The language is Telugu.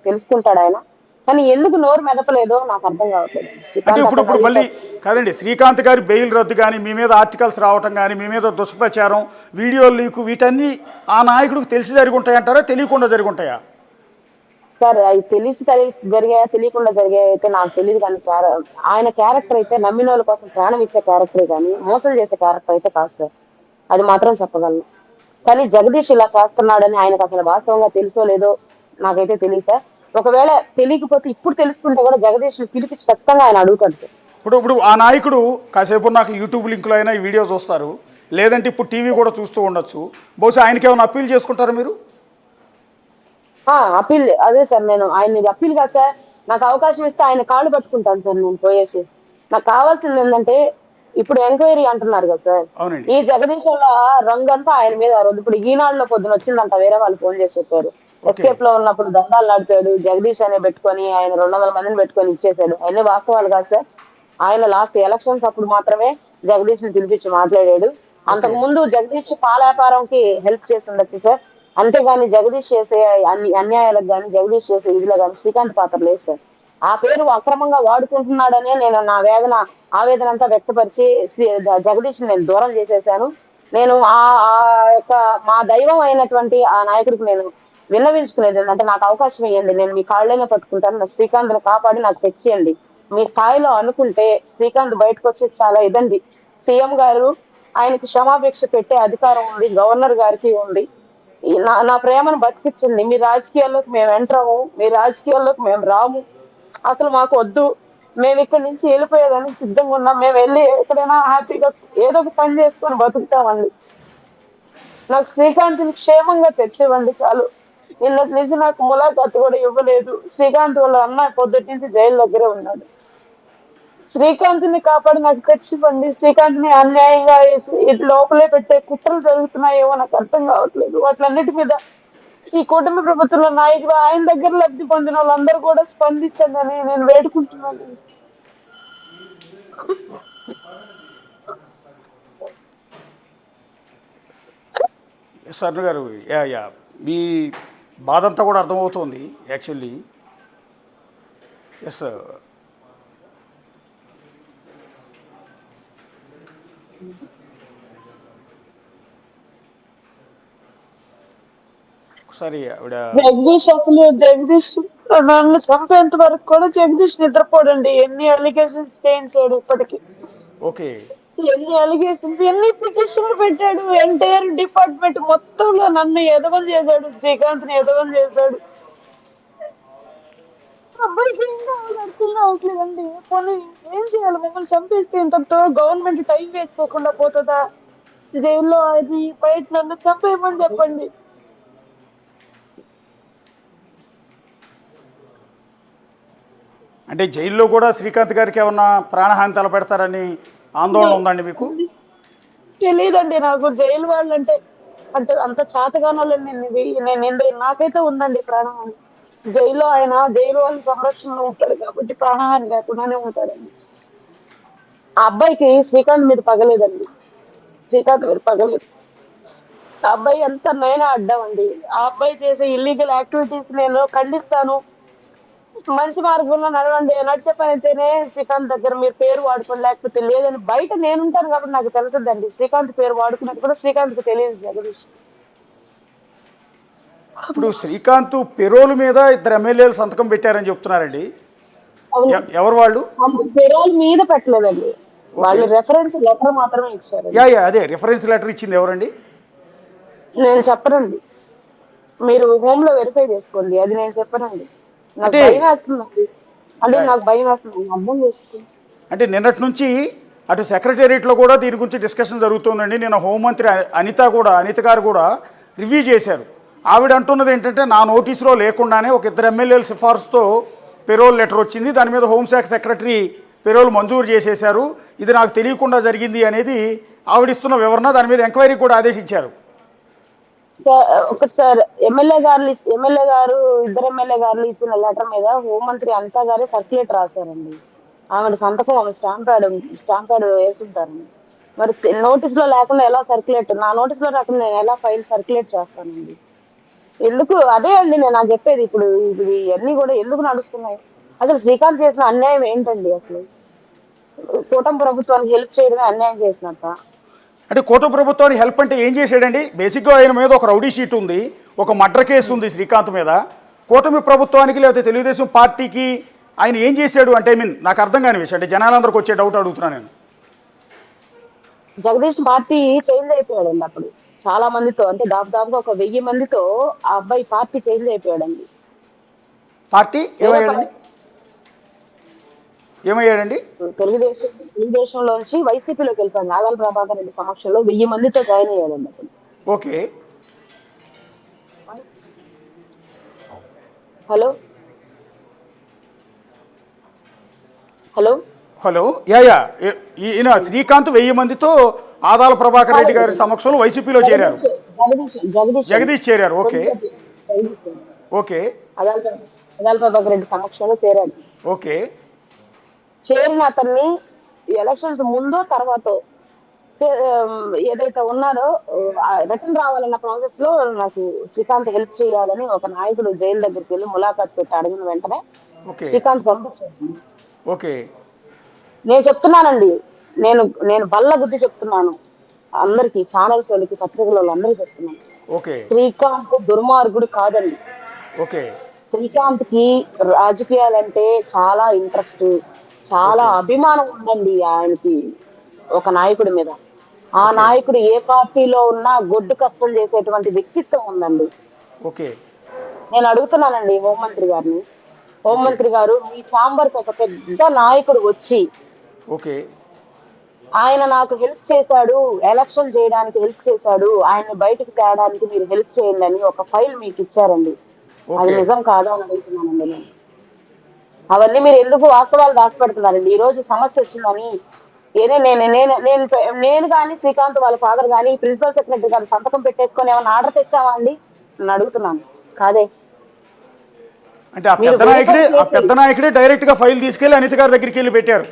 తెలుసుకుంటాడు ఆయన. కానీ ఎందుకు నోరు మెదపలేదో నాకు అర్థం కావట్లేదు. అంటే శ్రీకాంత్ ఇప్పుడు అక్కడ ఇప్పుడు మళ్ళీ కాదండి, శ్రీకాంత్ గారి బెయిల్ రద్దు కానీ, మీ మీద ఆర్టికల్స్ రావటం కానీ, మీ మీద దుష్ప్రచారం, వీడియో లీకు, వీటన్నీ ఆ నాయకుడికి తెలిసి జరిగి ఉంటాయంటారా, తెలియకుండా జరిగి ఉంటాయా? సార్ అవి తెలిసి జరిగాయా తెలియకుండా జరిగాయా అయితే నాకు తెలియదు, కానీ ఆయన క్యారెక్టర్ అయితే నమ్మిన వాళ్ళ కోసం ప్రాణం ఇచ్చే క్యారెక్టరే కానీ మోసం చేసే క్యారెక్టర్ అయితే కాదు సార్. అది మాత్రం చెప్పగలను. కానీ జగదీష్ ఇలా చేస్తున్నాడని ఆయనకు అసలు వాస్తవంగా తెలుసో లేదో నాకైతే తెలియదు సార్. ఒకవేళ తెలియకపోతే ఇప్పుడు తెలుసుకుంటే కూడా జగదీష్ పిలిపించి ఖచ్చితంగా ఆయన అడుగుతాడు సార్. ఇప్పుడు ఇప్పుడు ఆ నాయకుడు కాసేపు నాకు యూట్యూబ్ లింకులో అయినా ఈ వీడియో చూస్తారు, లేదంటే ఇప్పుడు టీవీ కూడా చూస్తూ ఉండొచ్చు. బహుశా ఆయనకి ఏమైనా అప్పీల్ చేసుకుంటారా మీరు? అప్పీల్ అదే సార్, నేను ఆయన అప్పీల్ కాదు సార్, నాకు అవకాశం ఇస్తే ఆయన కాళ్ళు పట్టుకుంటాను సార్ నేను పోయేసి. నాకు కావాల్సింది ఏంటంటే ఇప్పుడు ఎంక్వైరీ అంటున్నారు కదా సార్, అవునండి. ఈ జగదీష్ వల్ల రంగంతా ఆయన మీద ఇప్పుడు ఈనాడులో పొద్దున వచ్చిందంట, వేరే వాళ్ళు ఫోన్ చేసి చెప్పారు. ఎస్కేప్ లో ఉన్నప్పుడు దండాలు నడిపాడు జగదీష్ అనే పెట్టుకొని, ఆయన 200 మందిని పెట్టుకొని ఇచ్చేసాడు. అన్ని వాస్తవాలు కాదు సార్. ఆయన లాస్ట్ ఎలక్షన్స్ అప్పుడు మాత్రమే జగదీష్ ని పిలిపించి మాట్లాడాడు. అంతకు ముందు జగదీష్ పాల వ్యాపారంకి హెల్ప్ చేసి ఉండొచ్చు సార్. అంతేగాని జగదీష్ చేసే అన్ని అన్యాయాలకు కానీ, జగదీష్ చేసే ఇదిలో కానీ శ్రీకాంత్ పాత్ర లేదు సార్. ఆ పేరు అక్రమంగా వాడుకుంటున్నాడనే నేను నా ఆవేదన అంతా వ్యక్తపరిచి జగదీష్ నేను దూరం చేసేసాను. నేను ఆ ఆ యొక్క మా దైవం అయినటువంటి ఆ నాయకుడికి నేను విన్నవించుకునేది ఏంటంటే, నాకు అవకాశం ఇవ్వండి, నేను మీ కాళ్ళైనా పట్టుకుంటాను, నా శ్రీకాంత్ని కాపాడి నాకు తెచ్చియండి. మీ స్థాయిలో అనుకుంటే శ్రీకాంత్ బయటకు వచ్చి చాలా ఇదండి. సీఎం గారు ఆయనకి క్షమాభిక్ష పెట్టే అధికారం ఉంది, గవర్నర్ గారికి ఉంది. నా ప్రేమను బతికించండి. మీ రాజకీయాల్లోకి మేము ఎంటరాము, మీ రాజకీయాల్లోకి మేము రాము, అసలు మాకు వద్దు, మేము ఇక్కడి నుంచి వెళ్ళిపోయేదానికి సిద్ధంగా ఉన్నాం, మేము వెళ్ళి ఎక్కడైనా హ్యాపీగా ఏదో ఒక పని చేసుకొని బతుకుతామండి. నాకు శ్రీకాంత్ని క్షేమంగా తెచ్చివ్వండి చాలు. నిన్నటి నుంచి నాకు ములాఖాత్ కూడా ఇవ్వలేదు. శ్రీకాంత్ వాళ్ళ అన్న పొద్దుటి నుంచి జైలు దగ్గరే ఉన్నాడు. శ్రీకాంత్ని కాపాడి నాకు తెచ్చివ్వండి. శ్రీకాంత్ని అన్యాయంగా లోపలే పెట్టే కుట్రలు జరుగుతున్నాయేమో నాకు అర్థం కావట్లేదు. వాటిలన్నిటి మీద ఈ కుటుంబ ప్రభుత్వంలో నాయకులు, ఆయన దగ్గర లబ్ధి పొందిన వాళ్ళందరూ కూడా స్పందించండి అని నేను వేడుకుంటున్నాను. స్వర్ణ గారు, యా మీ బాధ అంతా కూడా అర్థమవుతుంది యాక్చువల్లీ. ఎస్, ఒకసారి ఆవిడ జగదీష్ నన్ను చంపేంత వరకు కూడా జగదీష్ నిద్రపోడండి. ఎన్ని అలిగేషన్స్ చేయించాడు ఇప్పటికి, ఓకే, ఎన్ని అలిగేషన్స్, ఎన్ని పిటిషన్లు పెట్టాడు. ఎంటైర్ డిపార్ట్మెంట్ మొత్తంలో నన్ను ఎదవం చేశాడు, శ్రీకాంత్ ని ఎదవం చేశాడు. అబ్బాయికి ఏం కావాలి అర్థం కావట్లేదండి. పోనీ ఏం చేయాలి? మమ్మల్ని చంపేస్తే ఇంతతో గవర్నమెంట్ టైం వేసుకోకుండా పోతుందా? జైల్లో అది బయట నన్ను చంపేయమని చెప్పండి. అంటే జైల్లో కూడా శ్రీకాంత్ గారికి ఏమన్నా ప్రాణహాని తలపెడతారని ఆందోళన ఉందండి మీకు? తెలియదండి నాకు జైలు వాళ్ళంటే, అంటే అంత చేతగానో నేను నాకైతే ఉందండి ప్రాణహాని. జైల్లో ఆయన జైలు వాళ్ళ సంరక్షణలో ఉంటాడు కాబట్టి ప్రాణహాని లేకుండానే ఉంటాడండి. ఆ అబ్బాయికి శ్రీకాంత్ మీద పగలేదండి, శ్రీకాంత్ మీద పగలేదు. ఆ అబ్బాయి ఎంత నైనా అడ్డామండి. ఆ అబ్బాయి చేసే ఇల్లీగల్ యాక్టివిటీస్ నేను ఖండిస్తాను. మంచి మార్గంలో నడిచే పని అయితేనే శ్రీకాంత్ దగ్గర మీరు పేరు వాడుకోండి, లేకపోతే లేదని. బయట నేనుంటాను కాబట్టి నాకు తెలుసుదండి. శ్రీకాంత్ పేరు వాడుకున్నట్టు కూడా శ్రీకాంత్ కు తెలియదు జగదీష్. ఇప్పుడు శ్రీకాంత్ పెరోల్ మీద 2 ఎమ్మెల్యేలు సంతకం పెట్టారని చెప్తున్నారండి. ఎవరు వాళ్ళు? పెరోల్ మీద పెట్టలేదండి, వాళ్ళు రెఫరెన్స్ లెటర్ మాత్రమే ఇచ్చారు. అదే రిఫరెన్స్ లెటర్ ఇచ్చింది ఎవరండి? నేను చెప్పనండి, మీరు హోమ్ లో వెరిఫై చేసుకోండి. అది నేను చెప్పనండి. నాకు భయం వేస్తుందండి, అంటే నాకు భయం వేస్తుంది, అర్థం చేసుకోండి. అంటే నిన్నటి నుంచి అటు సెక్రటేరియట్లో కూడా దీని గురించి డిస్కషన్ జరుగుతుందండి. నిన్న హోంమంత్రి అనిత గారు కూడా రివ్యూ చేశారు. ఆవిడ అంటున్నది ఏంటంటే, నా నోటీసులో లేకుండానే ఒక 2 ఎమ్మెల్యేల సిఫార్సుతో పెరోల్ లెటర్ వచ్చింది, దాని మీద హోంశాఖ సెక్రటరీ పెరోల్ మంజూరు చేసేశారు, ఇది నాకు తెలియకుండా జరిగింది అనేది ఆవిడిస్తున్న వివరణ. దాని మీద ఎంక్వైరీ కూడా ఆదేశించారు. ఒకసారి ఎమ్మెల్యే గారు 2 ఎమ్మెల్యే గారు ఇచ్చిన లెటర్ మీద హోంమంత్రి అనిత గారే సర్క్యులేట్ రాశారండి. ఆమె సంతకం, ఆమె స్టాంప్ ప్యాడ్ వేసుంటారండి. మరి నోటీస్ లో లేకుండా ఎలా సర్క్యులేట్, నా నోటీస్ లో రాకుండా నేను ఎలా ఫైల్ సర్క్యులేట్ చేస్తానండి? ఎందుకు అదే అండి నేను చెప్పేది. ఇప్పుడు ఇవన్నీ కూడా ఎందుకు నడుస్తున్నాయి? అసలు శ్రీకాంత్ చేసిన అన్యాయం ఏంటండి అసలు? కూటమి ప్రభుత్వానికి హెల్ప్ చేయడమే అన్యాయం చేసినట్ట. అంటే కోట ప్రభుత్వానికి హెల్ప్ అంటే ఏం చేశాడండి? బేసిక్గా ఆయన మీద ఒక రౌడీ షీట్ ఉంది, ఒక మర్డర్ కేసు ఉంది శ్రీకాంత్ మీద. కూటమి ప్రభుత్వానికి లేకపోతే తెలుగుదేశం పార్టీకి ఆయన ఏం చేశాడు అంటే నాకు అర్థం కాని విషయం, అంటే జనాలందరికీ వచ్చే డౌట్ అడుగుతున్నాను నేను. జగదీష్ పార్టీ చేంజ్ అయిపోయాడండి అప్పుడు చాలా మందితో, అంటే దాదాపుగా ఒక 1000 మందితో ఆ అబ్బాయి పార్టీ చేంజ్ అయిపోయాడండి. పార్టీ ఏమయ్యాడండి? తెలుగుదేశంలోంచి వైసీపీలోకి వెళ్ళిపోయాడు. నాగల్ ప్రభాకర్ రెడ్డి సమక్షంలో 1000 మందితో జాయిన్ అయ్యాడండి అప్పుడు. ఓకే. హలో హలో హలో ఈయన శ్రీకాంత్ 1000 మందితో ఆదాల ప్రభాకర్ రెడ్డి గారి సమక్షంలో వైసీపీలో చేరారు. జగదీష్ చేరారు. Okay okay. ఆదాల ప్రభాకర్ రెడ్డి సమక్షంలో చేరాడు. ఓకే. చేరిన అతన్ని ఎలక్షన్స్ ముందో తర్వాత ఏదైతే ఉన్నాడో రిటర్న్ రావాలన్న ప్రాసెస్ లో నాకు శ్రీకాంత్ హెల్ప్ చేయాలని ఒక నాయకుడు జైలు దగ్గరికి వెళ్ళి ములాఖాత్ పెట్టి అడిగిన వెంటనే శ్రీకాంత్ పంపించాడు. ఓకే. నేను చెప్తున్నానండి, నేను బల్ల గుద్ది చెప్తున్నాను అందరికి, ఛానల్స్ వాళ్ళకి, పత్రికల వాళ్ళందరూ చెప్తున్నాను. శ్రీకాంత్ దుర్మార్గుడు కాదండి. ఓకే. శ్రీకాంత్ కి రాజకీయాలంటే చాలా ఇంట్రెస్ట్, చాలా అభిమానం ఉందండి ఆయనకి ఒక నాయకుడి మీద. ఆ నాయకుడు ఏ పార్టీలో ఉన్నా గొడ్డు కష్టం చేసేటువంటి వ్యక్తిత్వం ఉందండి. ఓకే. నేను అడుగుతున్నానండి హోంమంత్రి గారిని, హోంమంత్రి గారు మీ ఛాంబర్ కి ఒక పెద్ద నాయకుడు వచ్చి ఆయన నాకు హెల్ప్ చేశాడు, ఎలక్షన్ చేయడానికి హెల్ప్ చేశాడు, ఆయన్ని బయటకు తేడానికి మీరు హెల్ప్ చేయండి అని ఒక ఫైల్ మీకు ఇచ్చారండి. అది నిజం కాదా అని అడుగుతున్నానండి నేను. అవన్నీ మీరు ఎందుకు వాస్తవాలు దాచిపెడుతున్నారండి? ఈ రోజు సమస్య వచ్చిందని నేను కానీ శ్రీకాంత్ వాళ్ళ ఫాదర్ కానీ ప్రిన్సిపల్ సెక్రటరీ గారు సంతకం పెట్టేసుకొని ఏమైనా ఆర్డర్ తెచ్చావా అండి నేను అడుగుతున్నాను. కాదే. అంటే ఆ పెద్ద నాయకుడే డైరెక్ట్ గా ఫైల్ తీసుకెళ్లి అనిత గారి దగ్గరికి వెళ్ళి పెట్టారు.